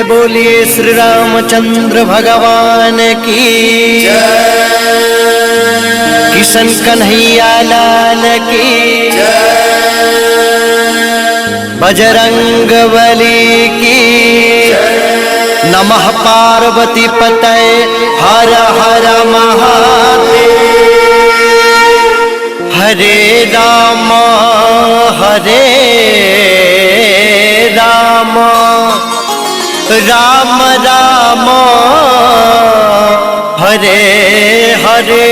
बोलिए श्री रामचंद्र भगवान की जय। किशन कन्हैया लाल की जय। बजरंग बली की जय। नमः पार्वती पतये हर हर महादेव। हरे राम राम राम हरे हरे।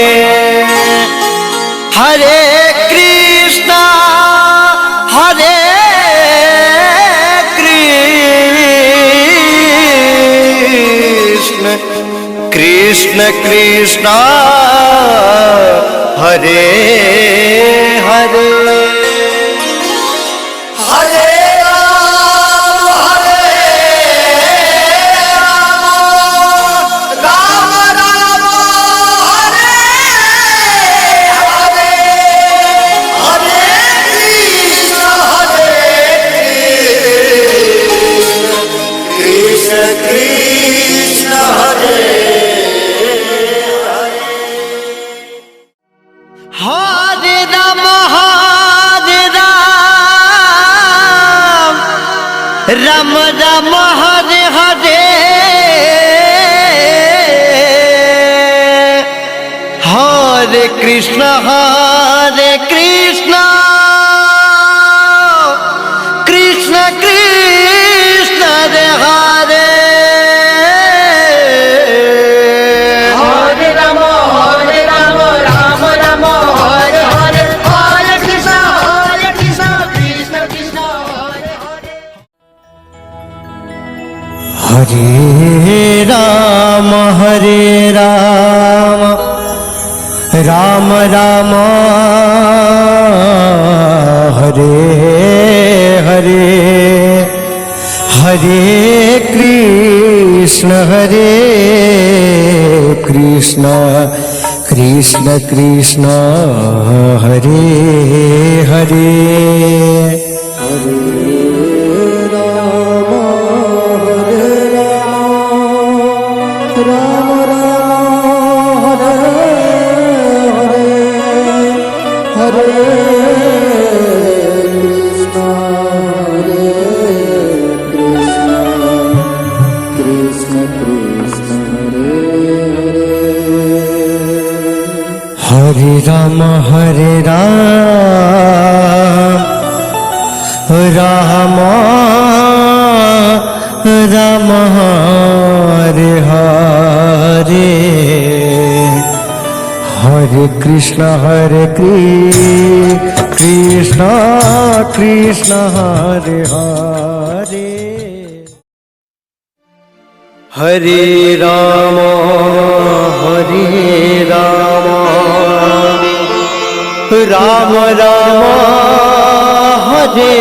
हरे कृष्णा कृष्ण कृष्ण हरे हरे। राम राम हरे हरे। हरे कृष्ण कृष्ण कृष्ण हरे हरे। हरे राम राम राम हरे हरे। हरे कृष्ण कृष्ण कृष्ण हरे हरे। हरे राम राम राम हरे हरे। हरे कृष्ण कृष्ण कृष्ण हरे हरे। हरे राम राम राम हरे हरे। हरे कृष्ण कृष्ण कृष्ण हरे हरे। हरे राम राम राम हरे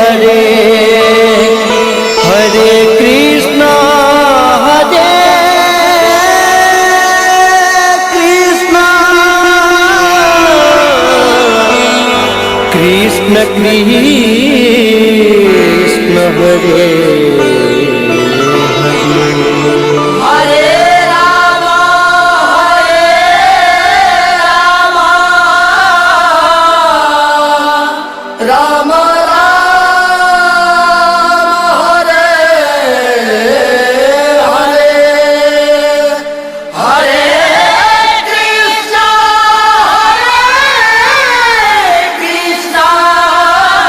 हरे। हरे कृष्ण कृष्ण कृष्ण कृष्ण हरे हरे राम राम हरे हरे। हरे कृष्ण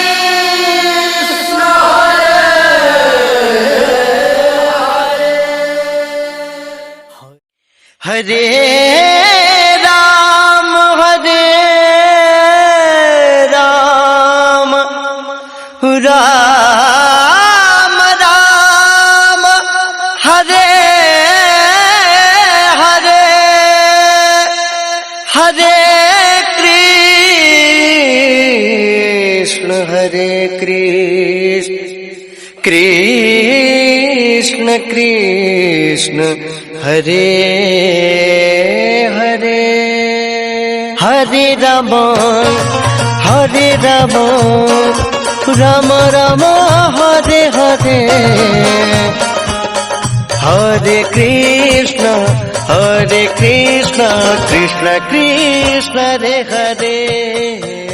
कृष्ण कृष्ण कृष्ण हरे राम राम राम हरे हरे। हरे कृष्ण कृष्ण कृष्ण हरे हरे। हरे राम राम राम हरे हरे हरे कृष्ण कृष्ण कृष्ण हरे हरे